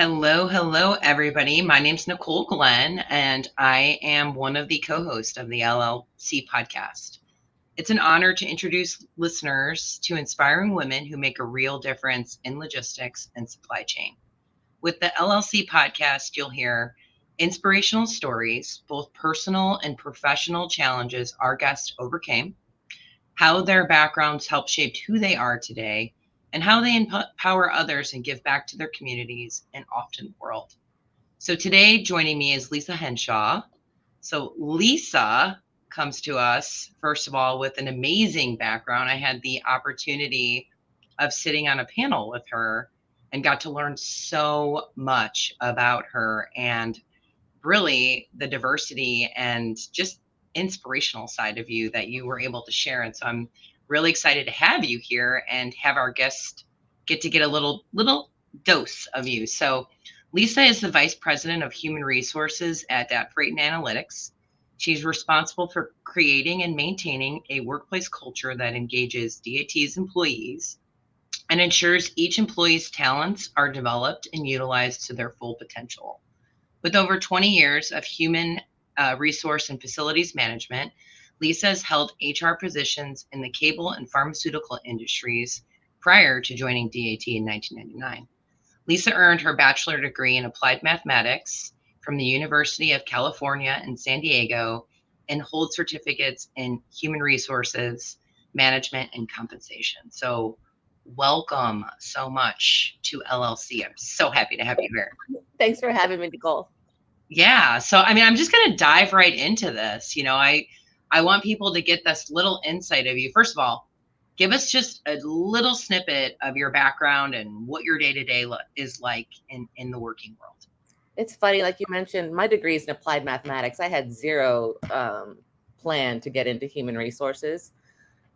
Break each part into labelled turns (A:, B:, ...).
A: Hello, everybody. My name's Nicole Glenn, and I am one of the co-hosts of the LLC podcast. It's an honor to introduce listeners to inspiring women who make a real difference in logistics and supply chain. With the LLC podcast, you'll hear inspirational stories, both personal and professional challenges our guests overcame, how their backgrounds help shape who they are today, and how they empower others and give back to their communities and often the world. So today joining me is Lisa Henshaw. So Lisa comes to us, first of all, with an amazing background. I had the opportunity of sitting on a panel with her and got to learn so much about her and really the diversity and just inspirational side of you that you were able to share. And so I'm really excited to have you here and have our guest get a little dose of you. So Lisa is the Vice President of Human Resources at DAT Freight Analytics. She's responsible for creating and maintaining a workplace culture that engages DAT's employees and ensures each employee's talents are developed and utilized to their full potential. With over 20 years of human resource and facilities management, Lisa has held HR positions in the cable and pharmaceutical industries prior to joining DAT in 1999. Lisa earned her bachelor degree in applied mathematics from the University of California in San Diego and holds certificates in human resources management and compensation. So welcome so much to LLC. I'm so happy to have you here.
B: Thanks for having me, Nicole.
A: Yeah. So, I mean, I'm just going to dive right into this. I want people to get this little insight of you. First of all, give us just a little snippet of your background and what your day-to-day is like in the working world.
B: It's funny, like you mentioned, my degree is in applied mathematics. I had zero plan to get into human resources,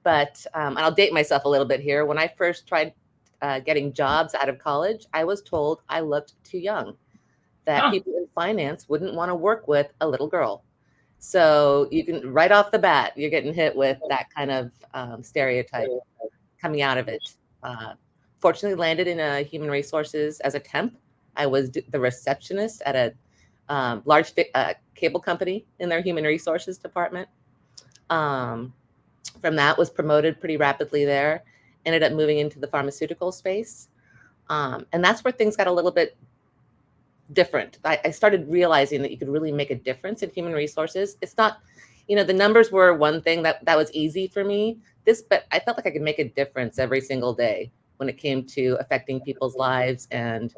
B: but and I'll date myself a little bit here. When I first tried getting jobs out of college, I was told I looked too young, that people in finance wouldn't want to work with a little girl. So you can, right off the bat, you're getting hit with that kind of stereotype coming out of it. Fortunately, landed in human resources as a temp. I was the receptionist at a large cable company in their human resources department. From that, was promoted pretty rapidly there. Ended up moving into the pharmaceutical space. And that's where things got a little bit different. I started realizing that you could really make a difference in human resources. It's not, the numbers were one thing that was easy for me. But I felt like I could make a difference every single day when it came to affecting people's lives and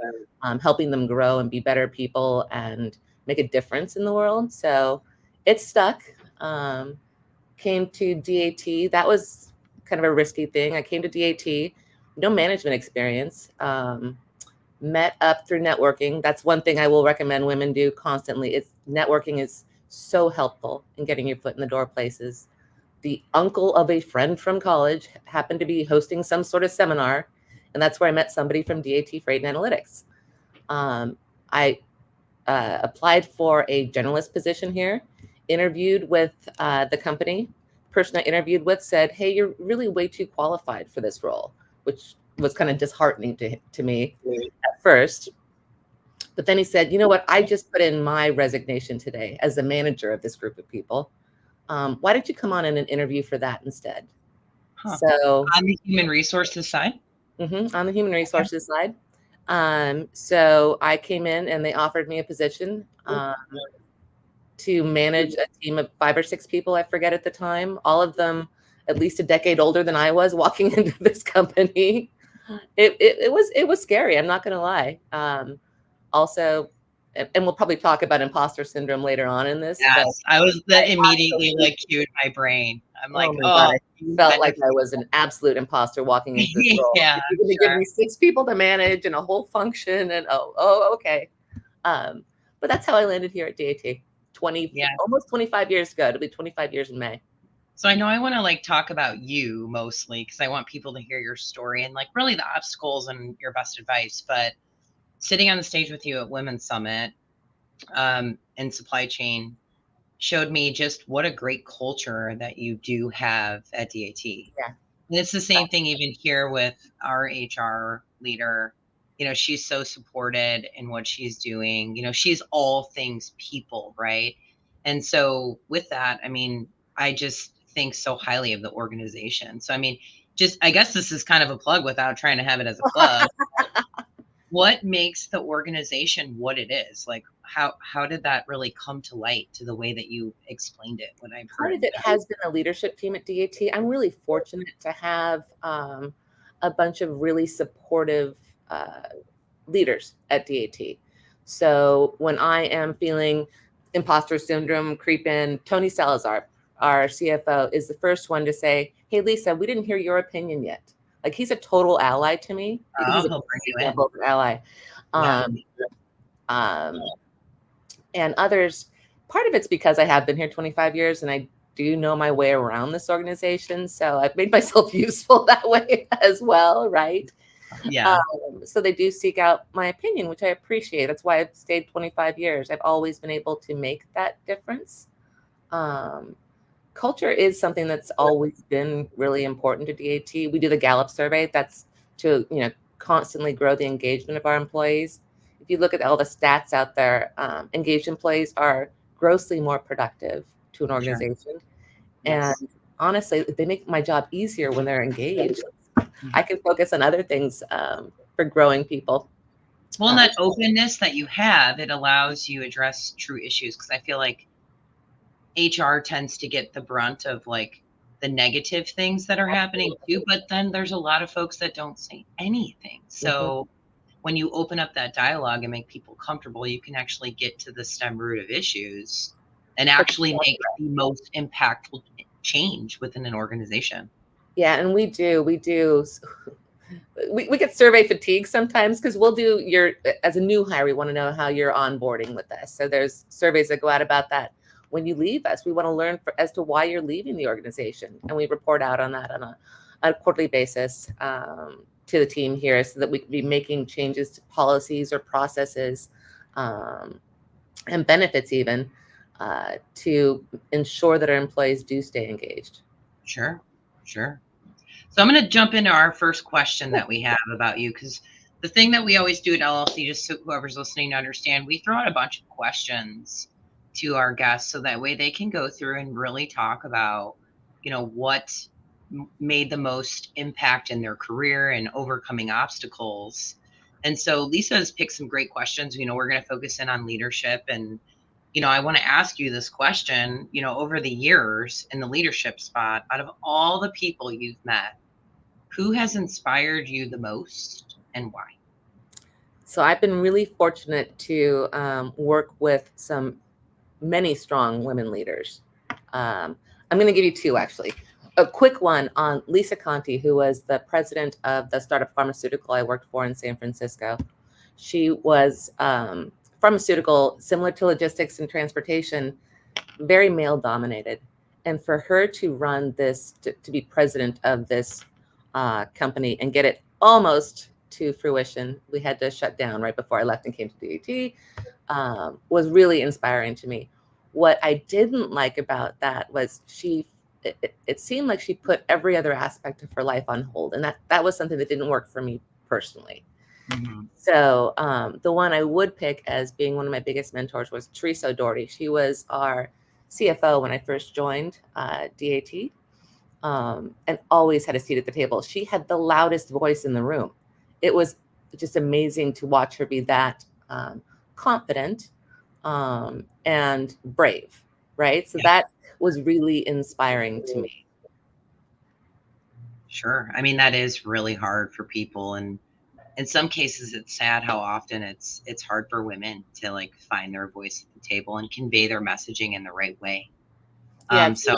B: helping them grow and be better people and make a difference in the world. So it stuck. Came to DAT. That was kind of a risky thing. I came to DAT, no management experience. Met up through networking. That's one thing I will recommend women do constantly. Networking is so helpful in getting your foot in the door places. The uncle of a friend from college happened to be hosting some sort of seminar, and that's where I met somebody from DAT Freight Analytics. I applied for a generalist position here, interviewed with the company. Person I interviewed with said, "Hey, you're really way too qualified for this role," which was kind of disheartening to me at first. But then he said, "You know what? I just put in my resignation today as the manager of this group of people. Why don't you come on in an interview for that instead?" So
A: on the human resources side?
B: On the human resources side. So I came in and they offered me a position to manage a team of 5 or 6 people, I forget at the time, all of them at least a decade older than I was walking into this company. It was scary. I'm not going to lie. Also, and we'll probably talk about imposter syndrome later on in this.
A: Yes, that immediately cued my brain. I'm like,
B: God, I felt like I was an absolute imposter walking into this role.
A: Yeah,
B: you're going to give me 6 people to manage and a whole function, and okay. But that's how I landed here at DAT. Almost 25 years ago. It'll be 25 years in May.
A: So I know I want to talk about you mostly because I want people to hear your story and really the obstacles and your best advice. But sitting on the stage with you at Women's Summit and supply chain showed me just what a great culture that you do have at DAT.
B: Yeah.
A: And it's the same thing even here with our HR leader. she's so supported in what she's doing. She's all things people, right? And so with that, I mean, I just think so highly of the organization. So, I mean, just, I guess this is kind of a plug without trying to have it as a plug. What makes the organization what it is? Like, how did that really come to light to the way that you explained it, what I've
B: Part
A: heard?
B: of it has been a leadership team at DAT. I'm really fortunate to have a bunch of really supportive leaders at DAT. So when I am feeling imposter syndrome creep in, Tony Salazar, our CFO, is the first one to say, "Hey, Lisa, we didn't hear your opinion yet." Like, he's a total ally to me. He's a
A: He'll bring you in.
B: example of an ally.
A: Yeah,
B: Um, and others, part of it's because I have been here 25 years and I do know my way around this organization. So I've made myself useful that way as well, right?
A: yeah,
B: So they do seek out my opinion, which I appreciate. That's why I've stayed 25 years. I've always been able to make that difference. Um, Culture is something that's always been really important to DAT. We do the Gallup survey. That's to, constantly grow the engagement of our employees. If you look at all the stats out there, engaged employees are grossly more productive to an
A: sure.
B: organization. And
A: Yes.
B: honestly, they make my job easier when they're engaged. I
A: Mhm.
B: can focus on other things for growing people.
A: Well, and
B: Uh,
A: that openness that you have, it allows you address true issues, because I feel like HR tends to get the brunt of like the negative things that are happening too, but then there's a lot of folks that don't say anything.
B: mhm.
A: So when you open up that dialogue and make people comfortable, you can actually get to the stem root of issues and actually make the most impactful change within an organization.
B: Yeah, and we do. We get survey fatigue sometimes because we'll do as a new hire, we want to know how you're onboarding with us. So there's surveys that go out about that. When you leave us, we want to learn as to why you're leaving the organization, and we report out on that on a quarterly basis to the team here, so that we can be making changes to policies or processes and benefits even to ensure that our employees do stay engaged.
A: Sure, sure. So I'm going to jump into our first question that we have about you, because the thing that we always do at LLC, just so whoever's listening to understand, we throw out a bunch of questions to our guests so that way they can go through and really talk about, what made the most impact in their career and overcoming obstacles. And so Lisa has picked some great questions. We're going to focus in on leadership. And I want to ask you this question, over the years in the leadership spot, out of all the people you've met, who has inspired you the most and why?
B: So I've been really fortunate to work with many strong women leaders. I'm going to give you two, actually. A quick one on Lisa Conti, who was the president of the startup pharmaceutical I worked for in San Francisco. She was pharmaceutical, similar to logistics and transportation, very male dominated. And for her to run this, to be president of this company and get it almost to fruition, we had to shut down right before I left and came to DAT, was really inspiring to me. What I didn't like about that was it seemed like she put every other aspect of her life on hold. And that was something that didn't work for me personally.
A: Mm-hmm.
B: So the one I would pick as being one of my biggest mentors was Teresa O'Doherty. She was our CFO when I first joined DAT, and always had a seat at the table. She had the loudest voice in the room. It was just amazing to watch her be that confident and brave, right? So
A: Yeah,
B: that was really inspiring to me.
A: sure. I mean, that is really hard for people, and in some cases it's sad how often it's hard for women to like find their voice at the table and convey their messaging in the right way.
B: Yeah,
A: So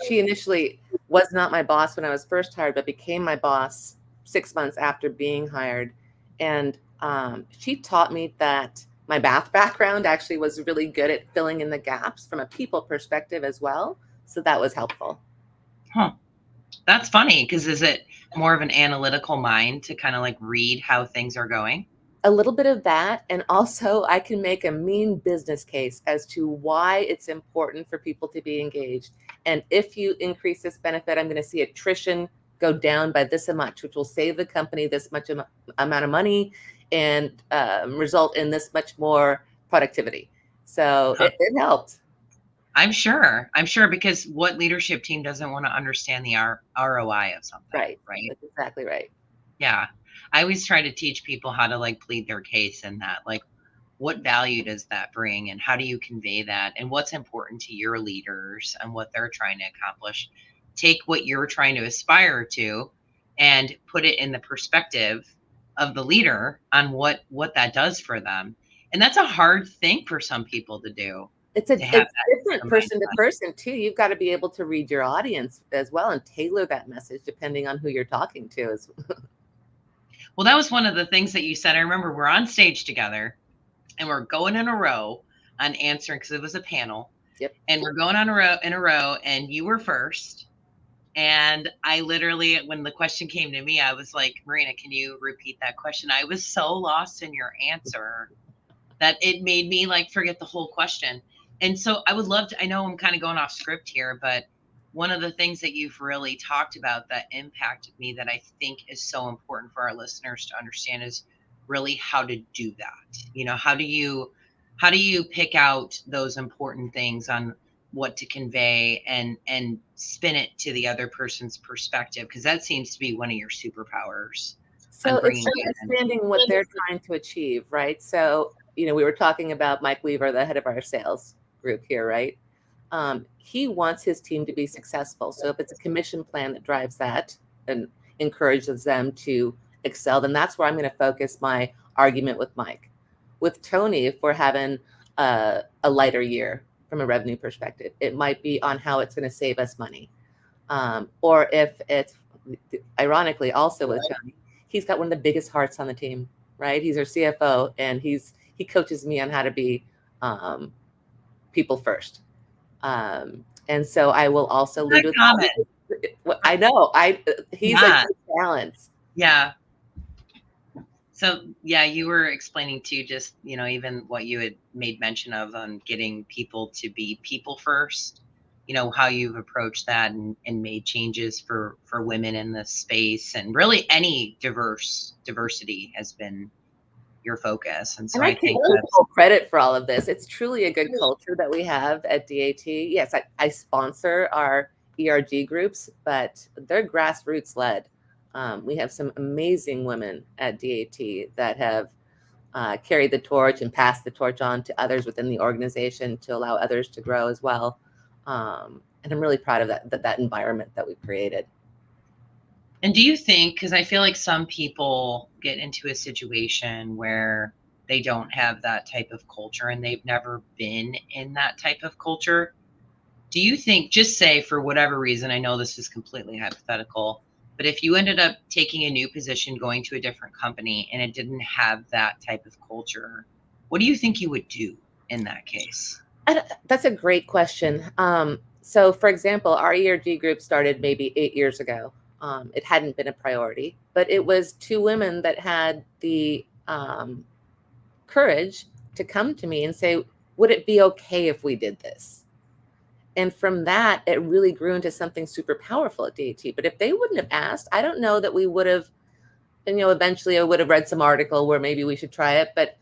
B: she initially was not my boss when I was first hired, but became my boss 6 months after being hired. And she taught me that my math background actually was really good at filling in the gaps from a people perspective as well. So that was helpful.
A: huh, that's funny, because is it more of an analytical mind to kind of like read how things are going?
B: A little bit of that. And also, I can make a mean business case as to why it's important for people to be engaged. And if you increase this benefit, I'm going to see attrition go down by this much, which will save the company this much amount of money and result in this much more productivity. So it helped.
A: I'm sure, because what leadership team doesn't want to understand the ROI of something,
B: Right.
A: right?
B: That's exactly right.
A: Yeah. I always try to teach people how to like plead their case in that, like, what value does that bring and how do you convey that and what's important to your leaders and what they're trying to accomplish. Take what you're trying to aspire to and put it in the perspective of the leader on what that does for them. And that's a hard thing for some people to do.
B: It's
A: To have that
B: different person to person too. You've got to be able to read your audience as well and tailor that message depending on who you're talking to.
A: Well, that was one of the things that you said. I remember we're on stage together and we're going in a row on answering because it was a panel.
B: Yep.
A: And we're going on in a row, and you were first. And I literally, when the question came to me, I was like, Marina, can you repeat that question? I was so lost in your answer that it made me like forget the whole question. And so I would love to, I know I'm kind of going off script here, but one of the things that you've really talked about that impacted me that I think is so important for our listeners to understand is really how to do that. You know, how do you pick out those important things on what to convey and spin it to the other person's perspective? Because that seems to be one of your superpowers.
B: So it's understanding what they're trying to achieve, right? So, you know, we were talking about Mike Weaver, the head of our sales group here, right? He wants his team to be successful. So if it's a commission plan that drives that and encourages them to excel, then that's where I'm going to focus my argument with Mike. With Tony, if we're having a lighter year from a revenue perspective, it might be on how it's going to save us money. Or if it's, ironically, also with Tony, he's got one of the biggest hearts on the team, right? He's our CFO, and he coaches me on how to be people first. And so I will also lead with
A: comment.
B: I know. He's a good balance.
A: Yeah. So yeah, you were explaining too, just, you know, even what you had made mention of on getting people to be people first, you know, how you've approached that and made changes for women in this space, and really any diversity has been your focus. And so I think
B: that's full credit for all of this. It's truly a good culture that we have at DAT. Yes, I sponsor our ERG groups, but they're grassroots led. We have some amazing women at DAT that have carried the torch and passed the torch on to others within the organization to allow others to grow as well. And I'm really proud of that environment that we've created.
A: And do you think, because I feel like some people get into a situation where they don't have that type of culture and they've never been in that type of culture, do you think, just say for whatever reason, I know this is completely hypothetical, but if you ended up taking a new position, going to a different company, and it didn't have that type of culture, what do you think you would do in that case?
B: That's a great question. So for example, our ERG group started maybe 8 years ago. It hadn't been a priority, but it was two women that had the courage to come to me and say, would it be okay if we did this? And from that, it really grew into something super powerful at DAT. But if they wouldn't have asked, I don't know that we would have, and, you know, eventually I would have read some article where maybe we should try it, but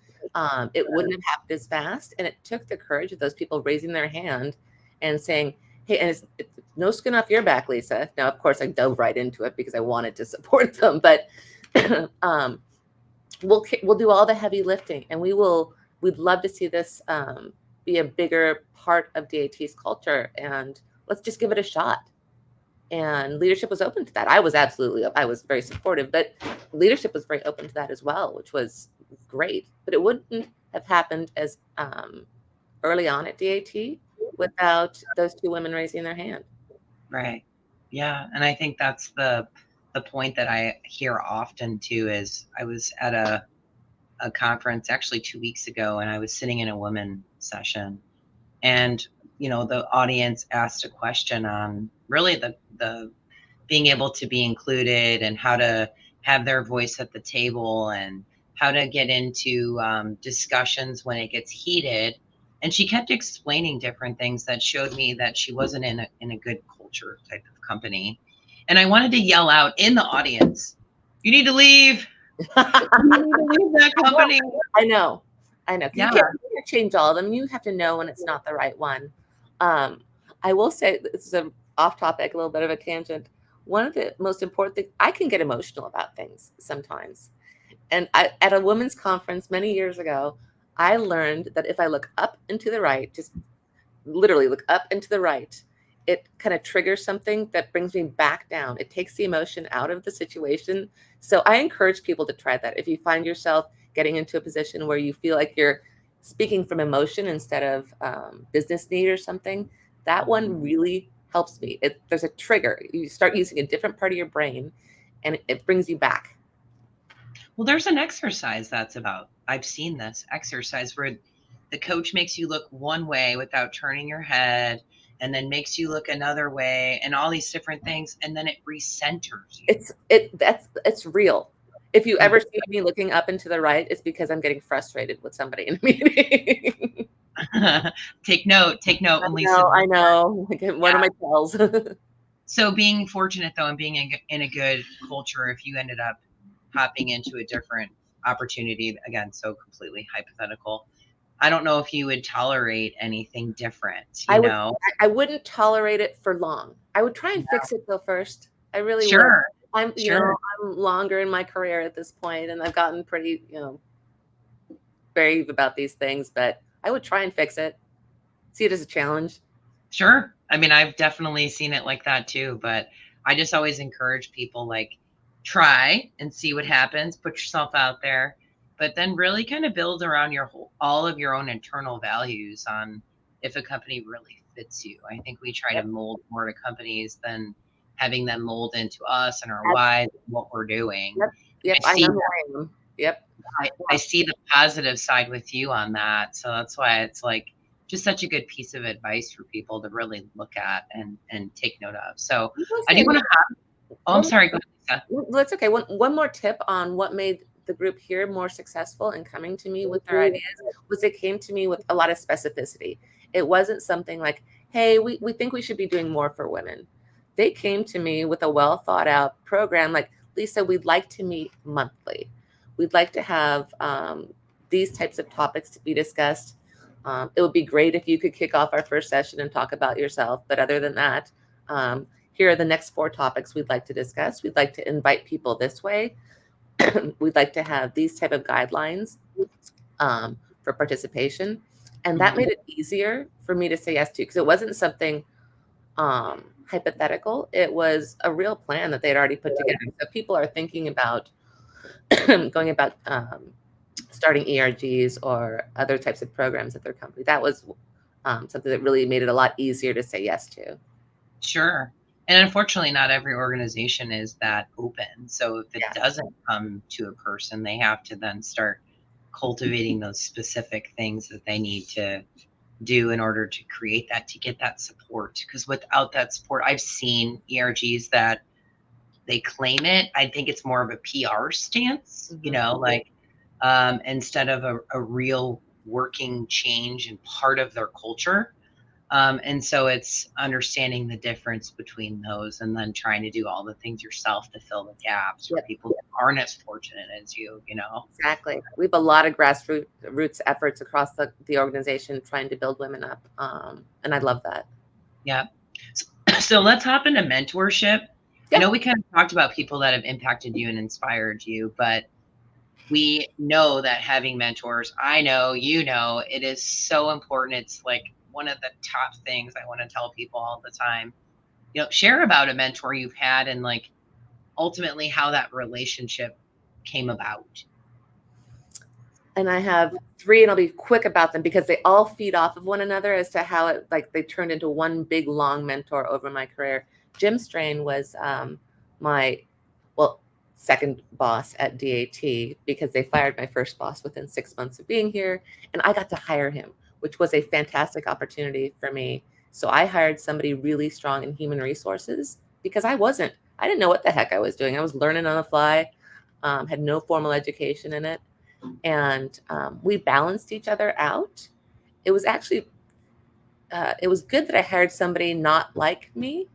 B: it wouldn't have happened as fast. And it took the courage of those people raising their hand and saying, hey, and it's no skin off your back, Lisa. Now, of course, I dove right into it because I wanted to support them, but we'll do all the heavy lifting, and we'd love to see this be a bigger part of DAT's culture, and let's just give it a shot. And leadership was open to that. I was very supportive, but leadership was very open to that as well, which was great. But it wouldn't have happened as early on at DAT without those two women raising their hand.
A: Right. Yeah. And I think that's the point that I hear often too. Is I was at a conference actually 2 weeks ago, and I was sitting in a women session, and, you know, the audience asked a question on really the being able to be included and how to have their voice at the table and how to get into discussions when it gets heated. And she kept explaining different things that showed me that she wasn't in a good culture type of company. And I wanted to yell out in the audience, you need to leave. You need to leave that company.
B: I know.
A: Yeah.
B: You can't change all of them. You have to know when it's not the right one. I will say, this is an off topic, a little bit of a tangent. One of the most important things, I can get emotional about things sometimes. And at a women's conference many years ago, I learned that if I look up and to the right, just literally look up and to the right, it kind of triggers something that brings me back down. It takes the emotion out of the situation. So I encourage people to try that. If you find yourself getting into a position where you feel like you're speaking from emotion instead of business need or something, that one really helps me. There's a trigger. You start using a different part of your brain and it brings you back.
A: Well, there's an exercise that's about, I've seen this exercise where the coach makes you look one way without turning your head, and then makes you look another way, and all these different things, and then it recenters you.
B: It's real. If you ever see me looking up and to the right, it's because I'm getting frustrated with somebody in a meeting.
A: Take note, Lisa.
B: I know. One of my tells.
A: So being fortunate though, and being in a good culture, if you ended up hopping into a different opportunity, again, so completely hypothetical, I don't know if you would tolerate anything different, you know?
B: I wouldn't tolerate it for long. I would try and fix it though first. I really would.
A: Sure.
B: I'm longer in my career at this point, and I've gotten pretty, brave about these things, but I would try and fix it. See it as a challenge.
A: Sure. I mean, I've definitely seen it like that too, but I just always encourage people, like, try and see what happens, put yourself out there, but then really kind of build around all of your own internal values on if a company really fits you. I think we try to mold more to companies than having them mold into us and our why, what we're doing.
B: Yep. I know who I am. Yep.
A: I see the positive side with you on that. So that's why it's like just such a good piece of advice for people to really look at and take note of. So I do want to I'm sorry. Go ahead, Lisa.
B: That's okay. One more tip on what made the group here more successful in coming to me with their ideas was they came to me with a lot of specificity. It wasn't something like, hey, we think we should be doing more for women. They came to me with a well thought out program like, Lisa, we'd like to meet monthly. We'd like to have these types of topics to be discussed. It would be great if you could kick off our first session and talk about yourself. But other than that, here are the next 4 topics we'd like to discuss. We'd like to invite people this way. We'd like to have these type of guidelines for participation. And that made it easier for me to say yes to, because it wasn't something hypothetical. It was a real plan that they'd already put together. So people are thinking about going about starting ERGs or other types of programs at their company. That was something that really made it a lot easier to say yes to.
A: Sure. And unfortunately, not every organization is that open. So if it doesn't come to a person, they have to then start cultivating those specific things that they need to do in order to create that, to get that support. Because without that support, I've seen ERGs that they claim it. I think it's more of a PR stance, like instead of a real working change and part of their culture. And so it's understanding the difference between those and then trying to do all the things yourself to fill the gaps for people that aren't as fortunate as you,
B: Exactly. We have a lot of grassroots efforts across the organization trying to build women up. And I love that.
A: Yeah. So let's hop into mentorship. I know we kind of talked about people that have impacted you and inspired you, but we know that having mentors, I know, it is so important. It's like one of the top things I want to tell people all the time. Share about a mentor you've had and like ultimately how that relationship came about.
B: And I have 3, and I'll be quick about them because they all feed off of one another as to how they turned into one big long mentor over my career. Jim Strain was my second boss at DAT because they fired my first boss within 6 months of being here, and I got to hire him, which was a fantastic opportunity for me. So I hired somebody really strong in human resources because I didn't know what the heck I was doing. I was learning on the fly, had no formal education in it. And we balanced each other out. It was actually, it was good that I hired somebody not like me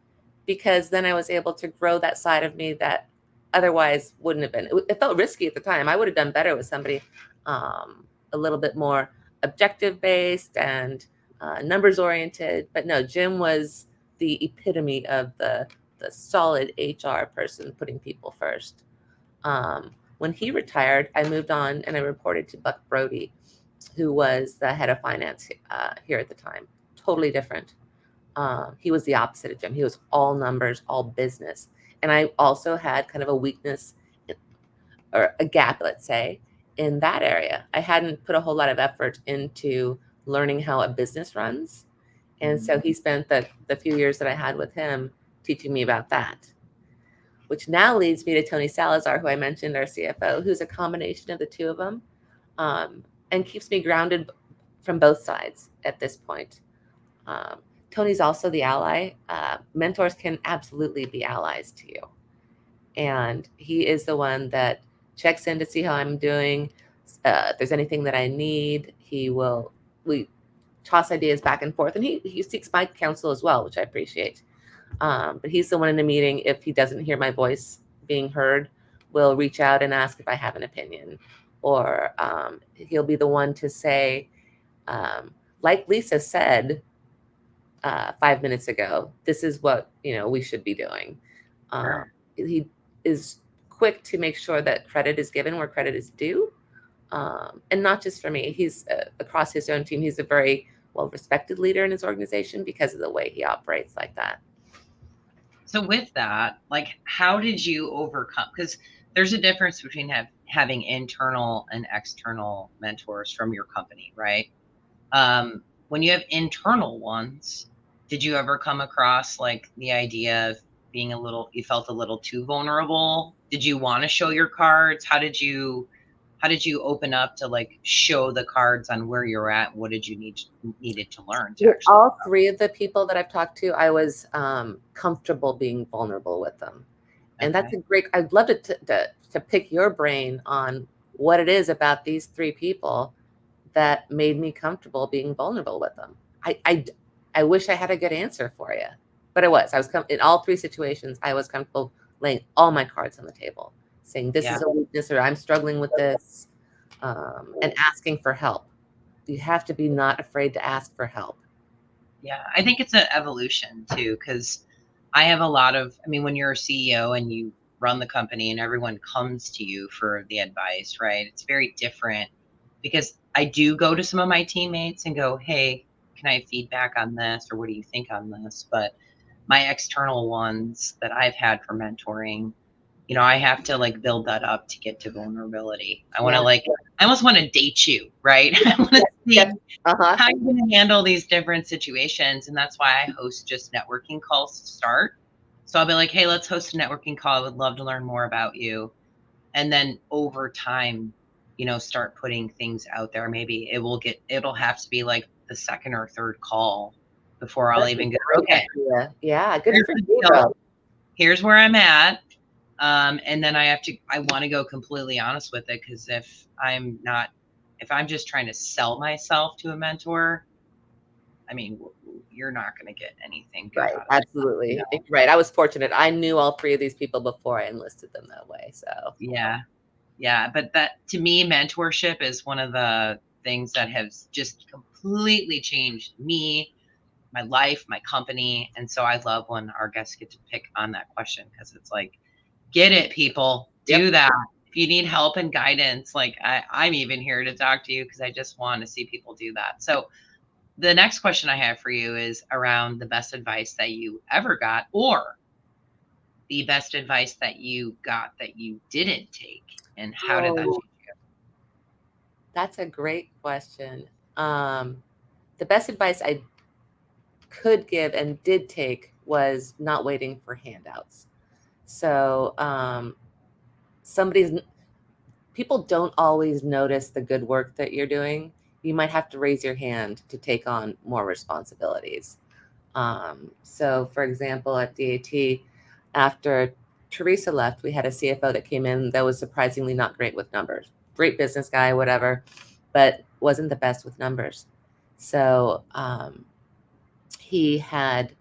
B: because then I was able to grow that side of me that otherwise wouldn't have been. It felt risky at the time. I would have done better with somebody a little bit more objective based and numbers oriented. But no, Jim was the epitome of the solid HR person putting people first. When he retired, I moved on and I reported to Buck Brody, who was the head of finance here at the time. Totally different. He was the opposite of Jim. He was all numbers, all business. And I also had kind of a weakness or a gap, let's say, in that area. I hadn't put a whole lot of effort into learning how a business runs. And so he spent the few years that I had with him teaching me about that, which now leads me to Tony Salazar, who I mentioned, our CFO, who's a combination of the two of them, and keeps me grounded from both sides at this point. Tony's also the ally. Mentors can absolutely be allies to you. And he is the one that checks in to see how I'm doing. If there's anything that I need, we toss ideas back and forth. And he seeks my counsel as well, which I appreciate. But he's the one in the meeting. If he doesn't hear my voice being heard, will reach out and ask if I have an opinion. Or he'll be the one to say, like Lisa said, 5 minutes ago, this is what we should be doing.
A: Sure.
B: He is quick to make sure that credit is given where credit is due, and not just for me. He's across his own team. He's a very well-respected leader in his organization because of the way he operates like that.
A: So with that, like, how did you overcome? Because there's a difference between having internal and external mentors from your company, right? When you have internal ones, did you ever come across like the idea of being you felt a little too vulnerable? Did you want to show your cards? How did you open up to like show the cards on where you're at? What did you needed to learn to actually?
B: All three of the people that I've talked to, I was comfortable being vulnerable with them. And that's a great, I'd love to pick your brain on what it is about these three people that made me comfortable being vulnerable with them. I wish I had a good answer for you, but I was in all three situations. I was comfortable laying all my cards on the table, saying this is a weakness, or I'm struggling with this, and asking for help. You have to be not afraid to ask for help.
A: Yeah, I think it's an evolution too, because I have when you're a CEO and you run the company and everyone comes to you for the advice, right? It's very different because I do go to some of my teammates and go, hey, can I have feedback on this? Or what do you think on this? But my external ones that I've had for mentoring, I have to like build that up to get to vulnerability. I want to I almost want to date you, right? I want to see how you're going to handle these different situations. And that's why I host just networking calls to start. So I'll be like, hey, let's host a networking call. I would love to learn more about you. And then over time, start putting things out there. Maybe it'll have to be like the second or third call before I'll even go, okay.
B: Yeah, good for you.
A: Here's where I'm at. And then I want to go completely honest with it, because if I'm just trying to sell myself to a mentor, I mean, you're not going to get anything good out of it.
B: Absolutely. Right. I was fortunate. I knew all three of these people before I enlisted them that way. So
A: yeah. But that, to me, mentorship is one of the things that has just completely changed me, my life, my company. And so I love when our guests get to pick on that question, because it's like, get it, people. Do that. If you need help and guidance, like I'm even here to talk to you, because I just want to see people do that. So the next question I have for you is around the best advice that you ever got, or the best advice that you got that you didn't take, and how did that change you?
B: That's a great question. The best advice I could give and did take was not waiting for handouts. So people don't always notice the good work that you're doing. You might have to raise your hand to take on more responsibilities. So for example, at DAT, after Teresa left, we had a CFO that came in that was surprisingly not great with numbers. Great business guy, whatever, but wasn't the best with numbers. So he had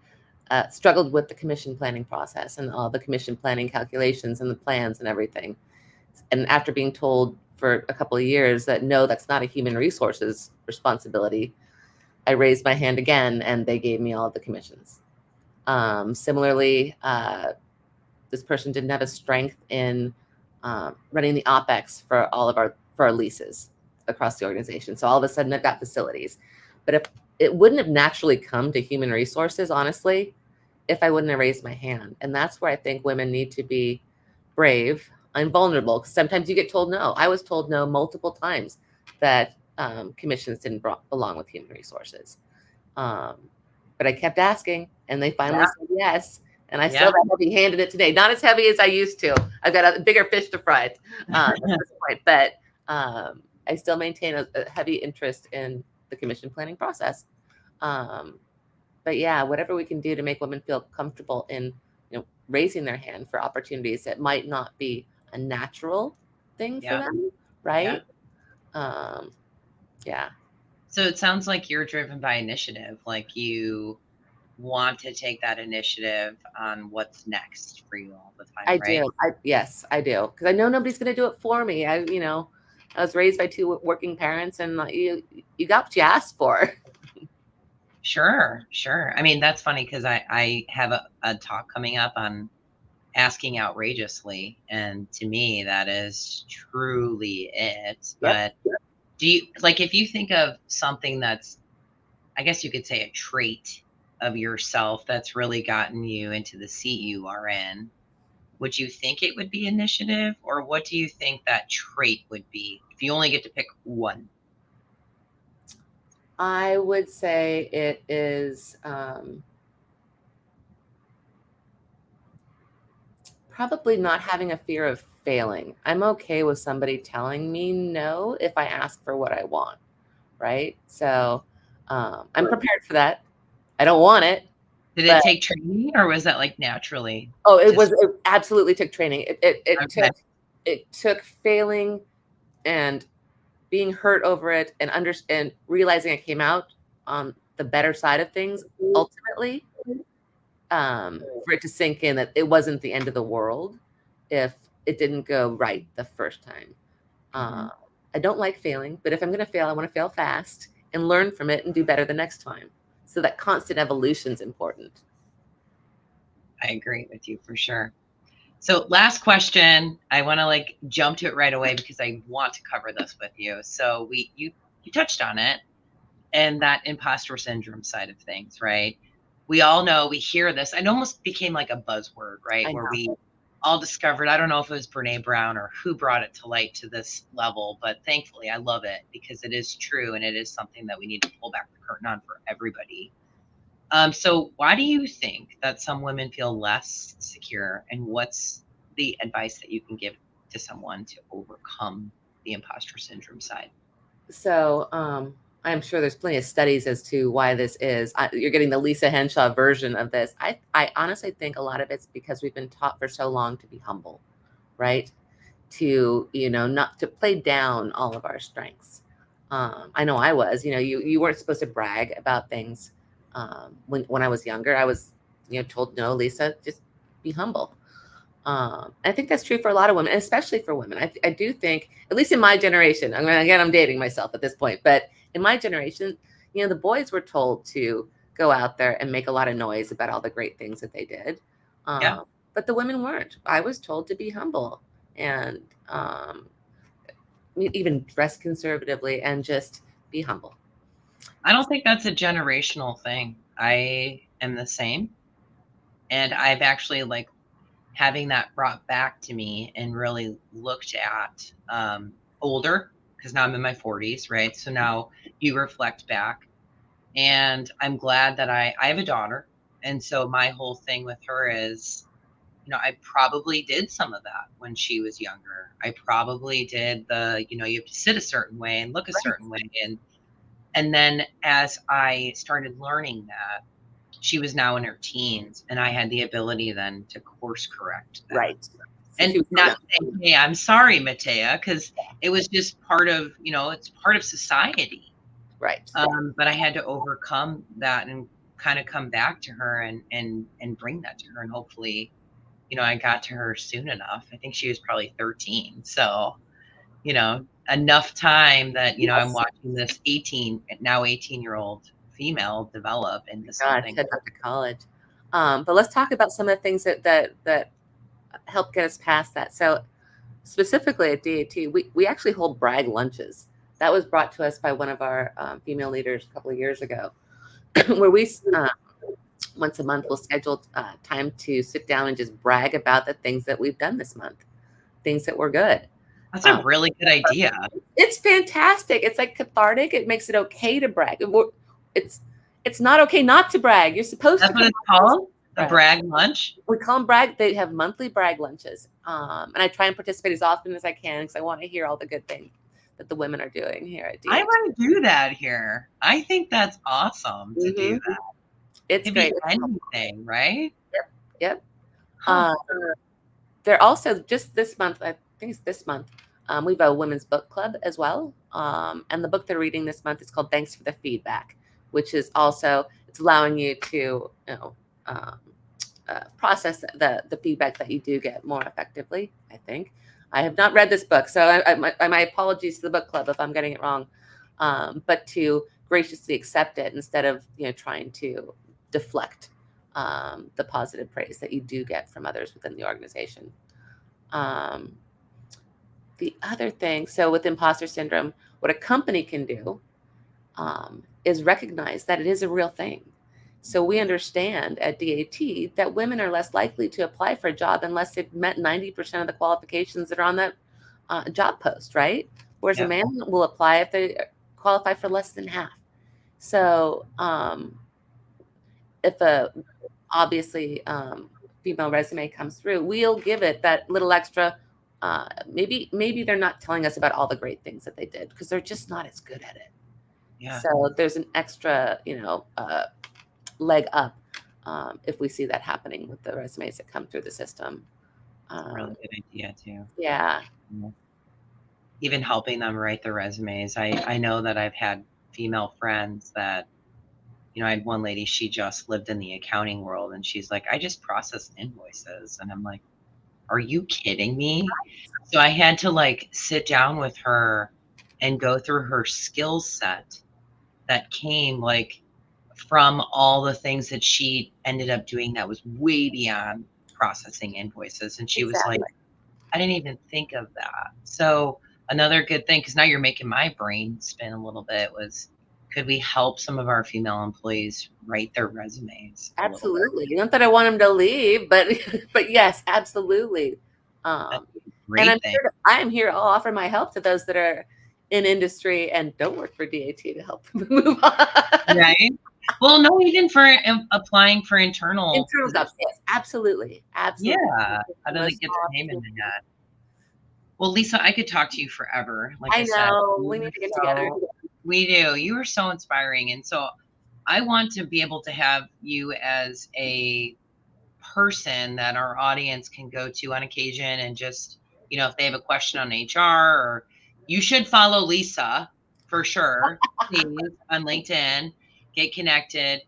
B: struggled with the commission planning process and all the commission planning calculations and the plans and everything. And after being told for a couple of years that no, that's not a human resources responsibility, I raised my hand again and they gave me all of the commissions. Similarly, this person didn't have a strength in running the OpEx for our leases across the organization. So all of a sudden I've got facilities. But if it wouldn't have naturally come to human resources, honestly, if I wouldn't have raised my hand. And that's where I think women need to be brave and vulnerable, because sometimes you get told no. I was told no multiple times that commissions didn't belong with human resources. But I kept asking, and they finally said yes. And I still have heavy-handed it today. Not as heavy as I used to. I've got a bigger fish to fry at this point. But I still maintain a heavy interest in the commission planning process. But yeah, whatever we can do to make women feel comfortable in, raising their hand for opportunities that might not be a natural thing for them, right? Yeah.
A: So it sounds like you're driven by initiative, like you want to take that initiative on what's next for you all the time,
B: I
A: right?
B: do. Yes, I do. Because I know nobody's going to do it for me. I was raised by two working parents, and you got what you asked for.
A: Sure. I mean, that's funny because I have a talk coming up on asking outrageously, and to me, that is truly it. But do you, like, if you think of something that's, I guess you could say, a trait of yourself that's really gotten you into the seat you are in, would you think it would be initiative, or what do you think that trait would be if you only get to pick one?
B: I would say it is probably not having a fear of failing. I'm okay with somebody telling me no if I ask for what I want, right? So I'm prepared for that. I don't want it.
A: Did it take training, or was that like naturally?
B: Oh, it absolutely took training. It took failing and being hurt over it and realizing I came out on the better side of things ultimately, for it to sink in that it wasn't the end of the world if it didn't go right the first time. I don't like failing, but if I'm going to fail, I want to fail fast and learn from it and do better the next time. So that constant evolution is important.
A: I agree with you for sure. So last question, I want to jump to it right away because I want to cover this with you. So you touched on it, and that imposter syndrome side of things, right? We all know, we hear this. It almost became like a buzzword, right? Where we all discovered, I don't know if it was Brene Brown or who brought it to light to this level, but thankfully I love it because it is true, and it is something that we need to pull back the curtain on for everybody. So why do you think that some women feel less secure, and what's the advice that you can give to someone to overcome the imposter syndrome side?
B: So I'm sure there's plenty of studies as to why this is. You're getting the Lisa Henshaw version of this. I honestly think a lot of it's because we've been taught for so long to be humble, right? To, not to play down all of our strengths. I know I was, you weren't supposed to brag about things. When I was younger, I was, told, no, Lisa, just be humble. I think that's true for a lot of women, especially for women. I do think, at least in my generation, I'm dating myself at this point, but in my generation, the boys were told to go out there and make a lot of noise about all the great things that they did. But the women weren't. I was told to be humble and even dress conservatively and just be humble.
A: I don't think that's a generational thing. I am the same. And I've actually having that brought back to me and really looked at older, because now I'm in my 40s, right? So now you reflect back, and I'm glad that I have a daughter. And so my whole thing with her is, I probably did some of that when she was younger. I probably did you have to sit a certain way and look a certain way. And then as I started learning that, she was now in her teens, and I had the ability then to course correct that.
B: Right.
A: And not saying, hey, I'm sorry, Matea, because it was just part of, it's part of society.
B: Right.
A: But I had to overcome that and kind of come back to her and bring that to her. And hopefully, I got to her soon enough. I think she was probably 13. So, enough time that, I'm watching this 18-year-old female develop into something.
B: Head up to college. But let's talk about some of the things that help get us past that. So specifically at DAT, we actually hold brag lunches. That was brought to us by one of our female leaders a couple of years ago, where we once a month we'll schedule time to sit down and just brag about the things that we've done this month, things that were good.
A: That's a really good idea.
B: It's fantastic. It's like cathartic. It makes it okay to brag. It's not okay not to brag. You're supposed to.
A: That's what it's called? The brag lunch?
B: We call them brag. They have monthly brag lunches. And I try and participate as often as I can because I want to hear all the good things that the women are doing here at DAT.
A: I want to do that here. I think that's awesome to do that.
B: It's great.
A: Anything, right?
B: Yep. They're also just this month, I think it's this month, we have a women's book club as well. And the book they're reading this month is called Thanks for the Feedback, which is also, it's allowing you to, process the feedback that you do get more effectively, I think. I have not read this book, so my apologies to the book club if I'm getting it wrong, but to graciously accept it instead of, trying to deflect the positive praise that you do get from others within the organization. The other thing, so with imposter syndrome, what a company can do is recognize that it is a real thing. So we understand at DAT that women are less likely to apply for a job unless they've met 90% of the qualifications that are on that job post, right? Whereas a man will apply if they qualify for less than half. So if obviously female resume comes through, we'll give it that little extra. Maybe they're not telling us about all the great things that they did because they're just not as good at it. Yeah. So there's an extra, leg up if we see that happening with the resumes that come through the system.
A: That's a really good idea too.
B: Yeah.
A: Even helping them write their resumes. I know that I've had female friends that, I had one lady, she just lived in the accounting world and she's like, I just process invoices. And I'm like, are you kidding me? So I had to sit down with her and go through her skill set that came from all the things that she ended up doing that was way beyond processing invoices. And she was like, I didn't even think of that. So another good thing, because now you're making my brain spin a little bit, was could we help some of our female employees write their resumes?
B: Absolutely. Not that I want them to leave, but yes, absolutely. And I am here. I'll offer my help to those that are in industry and don't work for DAT to help them move on.
A: Right. Well, no, even for applying for internal
B: jobs. Yes, absolutely.
A: Yeah. How do they get their name in that? Well, Lisa, I could talk to you forever.
B: I know. We need to get together.
A: We do. You are so inspiring. And so I want to be able to have you as a person that our audience can go to on occasion and just, if they have a question on HR, or you should follow Lisa for sure, please, on LinkedIn, get connected.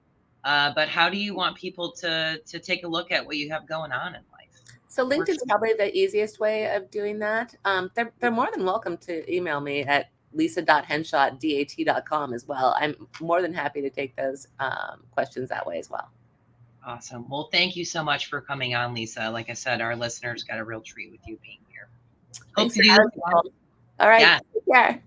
A: But how do you want people to take a look at what you have going on in life?
B: So LinkedIn's probably the easiest way of doing that. They're more than welcome to email me at lisa.henshaw@dat.com as well. I'm more than happy to take those questions that way as well.
A: Awesome. Well, thank you so much for coming on, Lisa. Like I said, our listeners got a real treat with you being here. Hope to do.
B: All right. Yeah. Take care.